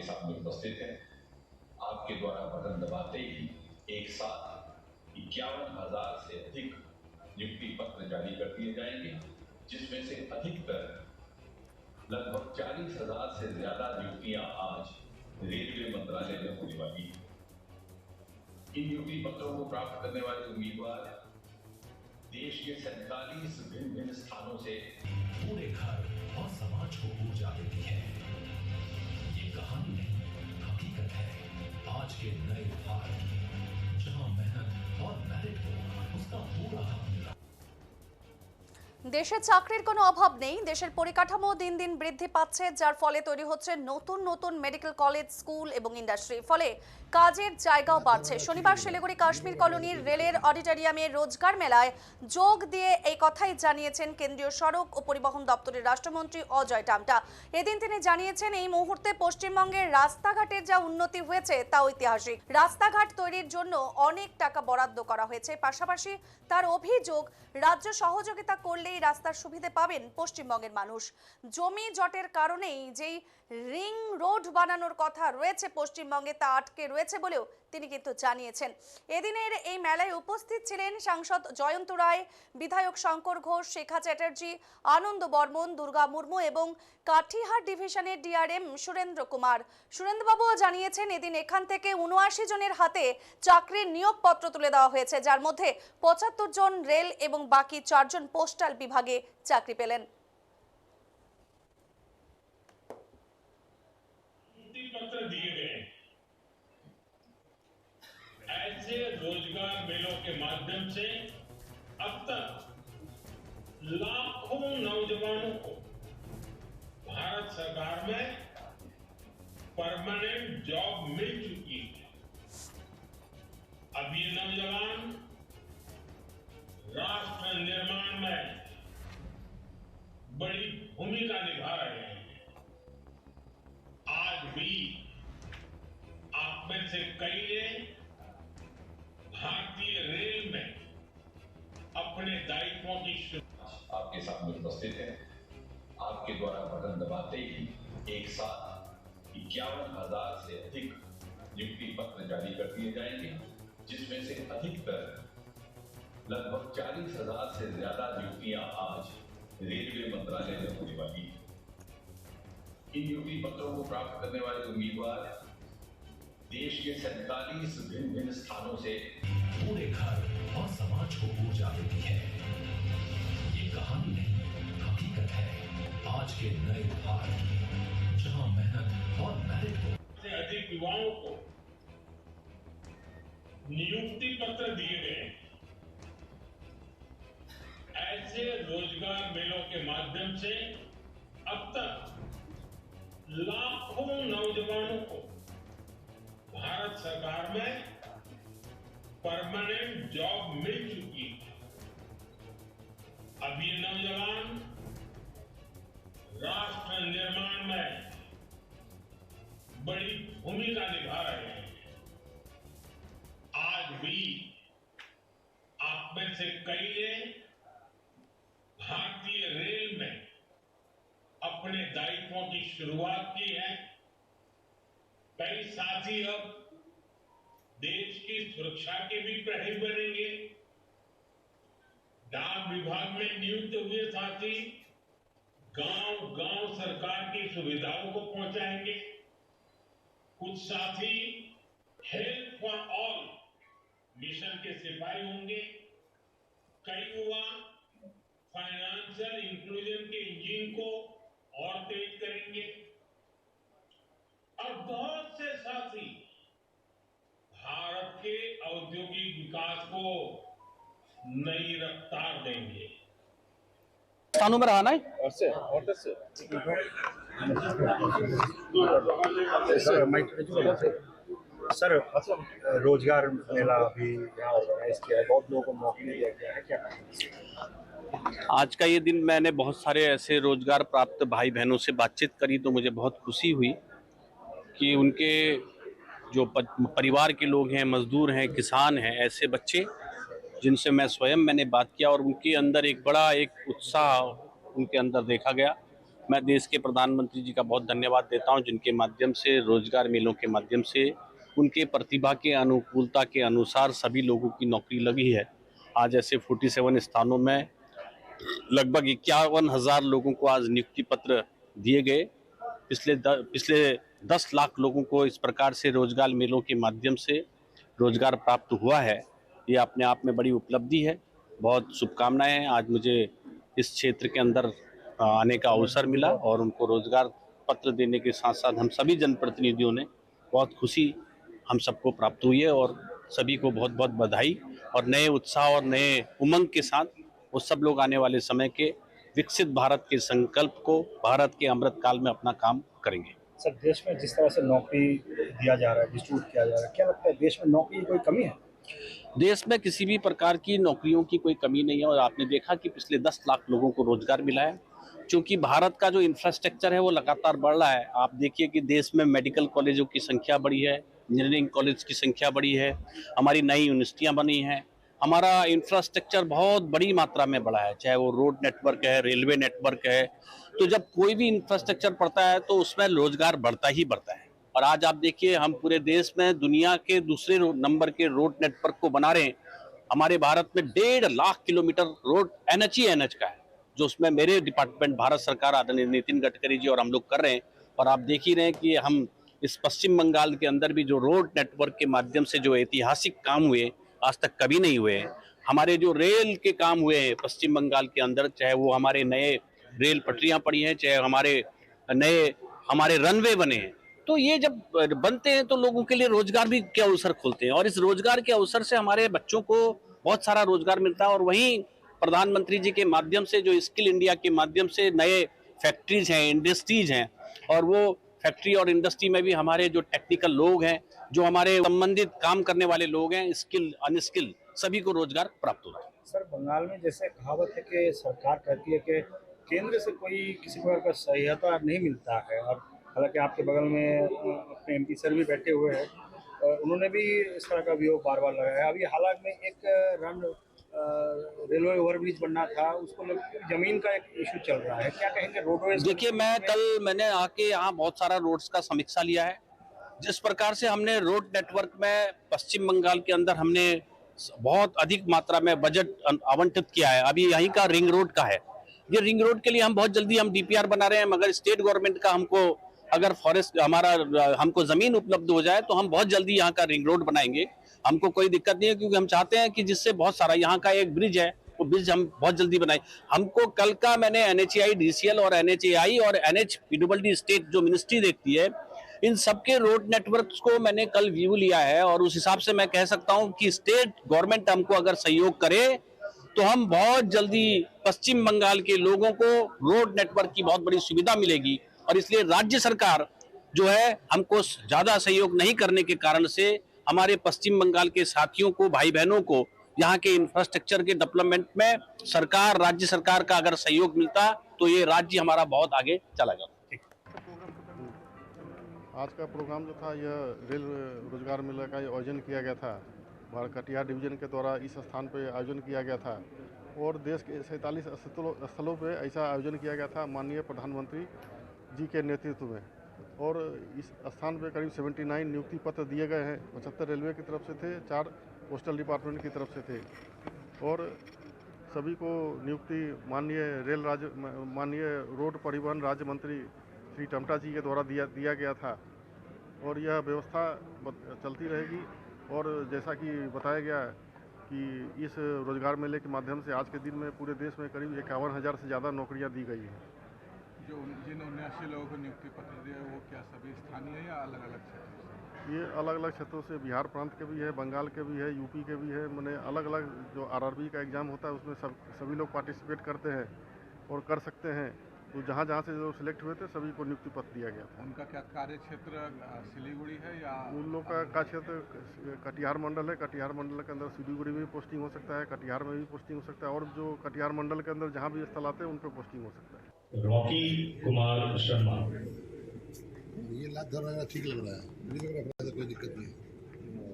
सामने उपस्थित है। आपके द्वारा बटन दबाते ही एक साथ 51,000 से अधिक नियुक्ति पत्र जारी कर दिए जाएंगे, जिसमें से अधिकतर लगभग 40,000 से ज्यादा नियुक्तियां आज रेलवे मंत्रालय में होने वाली है। इन नियुक्ति पत्रों को प्राप्त करने वाले उम्मीदवार देश के 47 भिन्न भिन्न स्थानों से पूरे घर और समाज को ऊर्जा देती है। ये कहानी नहीं, हकीकत है आज के नए भारत की, जहां मेहनत और मेरिट को उसका पूरा हक मिला। দেশে চাকরির কোনো অভাব নেই। দেশের পরিকাঠামো দিন দিন বৃদ্ধি পাচ্ছে, যার ফলে তৈরি হচ্ছে নতুন নতুন মেডিকেল কলেজ, স্কুল এবং ইন্ডাস্ট্রি। ফলে কাজের জায়গাও বাড়ছে। শনিবার শিলিগুড়ি কাশ্মীর কলোনির রেলের অডিটোরিয়ামে রোজগার মেলায় যোগ দিয়ে এই কথাই জানিয়েছেন কেন্দ্রীয় সড়ক ও পরিবহন দপ্তরের রাষ্ট্রমন্ত্রী অজয় টামটা। এদিন তিনি জানিয়েছেন, এই মুহূর্তে পশ্চিমবঙ্গের রাস্তাঘাটের যা উন্নতি হয়েছে তা ঐতিহাসিক। রাস্তাঘাট তৈরির জন্য অনেক টাকা বরাদ্দ করা হয়েছে। পাশাপাশি তার অভিযোগ, রাজ্য সহযোগিতা করলে রাস্তার সুবিধা পাবেন পশ্চিমবঙ্গের মানুষ। জমি জটের কারণেই যেই রিং রোড বানানোর কথা রয়েছে পশ্চিমবঙ্গে, তা আটকে রয়েছে বলেও তিনি কিন্তু জানিয়েছেন। এদিনের এই মেলায় উপস্থিত ছিলেন সাংসদ জয়ন্ত রায়, বিধায়ক শঙ্কর ঘোষ, শেখা চ্যাটার্জি, আনন্দ বর্মন, দুর্গা মুর্মু এবং কাঠিহার ডিভিশনের ডিআরএম সুরেন্দ্র কুমার। সুরেন্দ্রবাবুও জানিয়েছেন, এদিন এখান থেকে ৭৯ জনের হাতে চাকরির নিয়োগপত্র তুলে দেওয়া হয়েছে, যার মধ্যে ৭৫ জন রেল এবং বাকি 4 জন পোস্টাল বিভাগে চাকরি পেলেন। दिए गए ऐसे रोजगार मेलों के माध्यम से अब तक लाखों नौजवानों को भारत सरकार में परमानेंट जॉब मिल चुकी है। अब ये नौजवान राष्ट्र निर्माण में बड़ी भूमिका निभा रहे हैं। आज भी आप में से कई ने भारतीय रेल में अपने दायित्वों की आपके सामने उपस्थित है। आपके द्वारा बटन दबाते ही एक साथ 51,000 से अधिक नियुक्ति पत्र जारी कर दिए जाएंगे, जिसमें से अधिकतर लगभग 40,000 से ज्यादा नियुक्तियां आज रेलवे मंत्रालय में होने वाली है। इन नियुक्ति पत्रों को प्राप्त करने वाले उम्मीदवार देश के 47 भिन्न भिन्न स्थानों से पूरे घर और समाज को ऊर्जा देती है। ये कहानी नहीं, हकीकत है आज के नए भारत की, जहां मेहनत और मेरिट को से अधिक युवाओं को नियुक्ति पत्र दिए गए। ऐसे रोजगार मेलों के माध्यम से अब तक लाखों नौजवानों को भारत सरकार में परमानेंट जॉब मिल चुकी है। अब ये नौजवान राष्ट्र निर्माण में बड़ी भूमिका निभा रहे हैं। आज भी आप में से कई ने भारतीय रेल में अपने दायित्वों की शुरुआत की है। कई साथी अब देश की सुरक्षा के भी प्रहरी बनेंगे। डाक विभाग में नियुक्त हुए साथी गांव-गांव सरकार की सुविधाओं को पहुंचाएंगे। कुछ साथी हेल्थ फॉर ऑल मिशन के सिपाही होंगे। कई युवा फाइनेंशियल इंक्लूजन के इंजन को और तेज करेंगे और बहुत से साथी भारत के औद्योगिक विकास को नई रफ्तार देंगे। स्थानों में रहा ना सर, रोजगार मेला अभी यहाँ ऑर्गेनाइज किया है, बहुत लोगों को मौके दिया गया है, क्या कहेंगे? आज का ये दिन मैंने बहुत सारे ऐसे रोजगार प्राप्त भाई बहनों से बातचीत करी तो मुझे बहुत खुशी हुई कि उनके जो परिवार के लोग हैं, मजदूर हैं, किसान हैं, ऐसे बच्चे जिनसे मैंने बात किया और उनके अंदर एक बड़ा एक उत्साह उनके अंदर देखा गया मैं देश के प्रधानमंत्री जी का बहुत धन्यवाद देता हूं, जिनके माध्यम से रोजगार मेलों के माध्यम से उनके प्रतिभा के अनुकूलता के अनुसार सभी लोगों की नौकरी लगी है। आज ऐसे 47 स्थानों में लगभग 51,000 लोगों को आज नियुक्ति पत्र दिए गए। पिछले 10 लाख लोगों को इस प्रकार से रोजगार मेलों के माध्यम से रोजगार प्राप्त हुआ है। ये अपने आप में बड़ी उपलब्धि है। बहुत शुभकामनाएं हैं। आज मुझे इस क्षेत्र के अंदर आने का अवसर मिला और उनको रोजगार पत्र देने के साथ साथ हम सभी जनप्रतिनिधियों ने बहुत खुशी हम सबको प्राप्त हुई है और सभी को बहुत बहुत बधाई और नए उत्साह और नए उमंग के साथ वो सब लोग आने वाले समय के विकसित भारत के संकल्प को भारत के अमृत काल में अपना काम करेंगे। सर, देश में जिस तरह से नौकरी दिया जा रहा है, डिस्ट्रीब्यूट किया जा रहा है, क्या लगता है देश में नौकरी की कोई कमी है? देश में किसी भी प्रकार की नौकरियों की कोई कमी नहीं है और आपने देखा कि पिछले 10 लाख लोगों को रोजगार मिला है। क्योंकि भारत का जो इंफ्रास्ट्रक्चर है वो लगातार बढ़ रहा है। आप देखिए कि देश में मेडिकल कॉलेजों की संख्या बढ़ी है, इंजीनियरिंग कॉलेज की संख्या बढ़ी है, हमारी नई यूनिवर्सिटियां बनी हैं, हमारा इंफ्रास्ट्रक्चर बहुत बड़ी मात्रा में बढ़ा है, चाहे वो रोड नेटवर्क है, रेलवे नेटवर्क है। तो जब कोई भी इंफ्रास्ट्रक्चर बढ़ता है तो उसमें रोजगार बढ़ता ही बढ़ता है। और आज आप देखिए हम पूरे देश में दुनिया के दूसरे नंबर के रोड नेटवर्क को बना रहे हैं। हमारे भारत में 1.5 लाख किलोमीटर रोड NH का है, जो उसमें मेरे डिपार्टमेंट भारत सरकार आदरणीय नितिन गडकरी जी और हम लोग कर रहे हैं। और आप देख ही रहे हैं कि हम इस पश्चिम बंगाल के अंदर भी जो रोड नेटवर्क के माध्यम से जो ऐतिहासिक काम हुए आज तक कभी नहीं हुए हैं। हमारे जो रेल के काम हुए हैं पश्चिम बंगाल के अंदर, चाहे वो हमारे नए रेल पटरियां पड़ी हैं, चाहे हमारे रनवे बने हैं, तो ये जब बनते हैं तो लोगों के लिए रोजगार भी के अवसर खुलते हैं और इस रोजगार के अवसर से हमारे बच्चों को बहुत सारा रोजगार मिलता है। और वहीं प्रधानमंत्री जी के माध्यम से जो स्किल इंडिया के माध्यम से नए फैक्ट्रीज हैं, इंडस्ट्रीज हैं, और वो फैक्ट्री और इंडस्ट्री में भी हमारे जो टेक्निकल लोग हैं, जो हमारे संबंधित काम करने वाले लोग हैं, स्किल अनस्किल सभी को रोजगार प्राप्त होता है। सर, बंगाल में जैसे कहावत है कि सरकार कहती है कि केंद्र से कोई किसी प्रकार का सहायता नहीं मिलता है, और हालांकि आपके बगल में अपने MP सर भी बैठे हुए हैं, उन्होंने भी इस तरह का वियोग बार बार लगाया। अभी हालांकि में एक रेलवे ओवरब्रिज बनना था, उसको जमीन का एक इशू चल रहा है, क्या कहेंगे रोडवेज? देखिए, मैंने आके यहाँ बहुत सारा रोड्स का समीक्षा लिया है। जिस प्रकार से हमने रोड नेटवर्क में पश्चिम बंगाल के अंदर हमने बहुत अधिक मात्रा में बजट आवंटित किया है। अभी यहीं का रिंग रोड का है। ये रिंग रोड के लिए हम बहुत जल्दी DPR बना रहे हैं, मगर स्टेट गवर्नमेंट का अगर फॉरेस्ट हमको जमीन उपलब्ध हो जाए तो हम बहुत जल्दी यहाँ का रिंग रोड बनाएंगे। हमको कोई दिक्कत नहीं है, क्योंकि हम चाहते हैं कि जिससे बहुत सारा यहाँ का एक ब्रिज है, वो ब्रिज हम बहुत जल्दी बनाए। हमको कल का मैंने NHAI DCL और NHAI और NHPWD स्टेट जो मिनिस्ट्री देखती है, इन सबके रोड नेटवर्क्स को मैंने कल व्यू लिया है और उस हिसाब से मैं कह सकता हूं कि स्टेट गवर्नमेंट हमको अगर सहयोग करे तो हम बहुत जल्दी पश्चिम बंगाल के लोगों को रोड नेटवर्क की बहुत बड़ी सुविधा मिलेगी। और इसलिए राज्य सरकार जो है हमको ज्यादा सहयोग नहीं करने के कारण से हमारे पश्चिम बंगाल के साथियों को, भाई बहनों को यहाँ के इंफ्रास्ट्रक्चर के डेवलपमेंट में राज्य सरकार का अगर सहयोग मिलता तो ये राज्य हमारा बहुत आगे चला जाता। आज का प्रोग्राम जो था यह रेल रोजगार मेला का आयोजन किया गया था। कटिहार डिवीजन के द्वारा इस स्थान पर आयोजन किया गया था और देश के 47 स्थलों पर ऐसा आयोजन किया गया था माननीय प्रधानमंत्री जी के नेतृत्व में। और इस स्थान पर करीब 79 नियुक्ति पत्र दिए गए हैं। 75 रेलवे की तरफ से थे, 4 पोस्टल डिपार्टमेंट की तरफ से थे और सभी को नियुक्ति माननीय रोड परिवहन राज्य मंत्री श्री टमटा जी के द्वारा दिया गया था और यह व्यवस्था चलती रहेगी। और जैसा कि बताया गया कि इस रोजगार मेले के माध्यम से आज के दिन में पूरे देश में करीब 51,000 से ज़्यादा नौकरियां दी गई हैं। जो जिन 79 लोगों को नियुक्ति पत्र दिया वो क्या सभी स्थानीय या अलग अलग क्षेत्रों से? ये अलग अलग क्षेत्रों से, बिहार प्रांत के भी है, बंगाल के भी है, यूपी के भी है। मैंने अलग अलग जो RRB का एग्ज़ाम होता है उसमें सभी लोग पार्टिसिपेट करते हैं और कर सकते हैं। तो जहाँ से जो सिलेक्ट हुए थे सभी को नियुक्ति पत्र दिया गया था। उनका क्या कार्य क्षेत्र सिलीगुड़ी है या? उन लोग का क्षेत्र कटिहार मंडल है। कटिहार मंडल के अंदर सिलीगुड़ी में भी पोस्टिंग हो सकता है, कटिहार में भी पोस्टिंग हो सकता है और जो कटिहार मंडल के अंदर जहाँ भी स्थल आते हैं उन पर पोस्टिंग हो सकता है। रॉकी कुमार शर्मा। ये लाभ धरना ठीक लग रहा है, मुझे कोई दिक्कत नहीं है।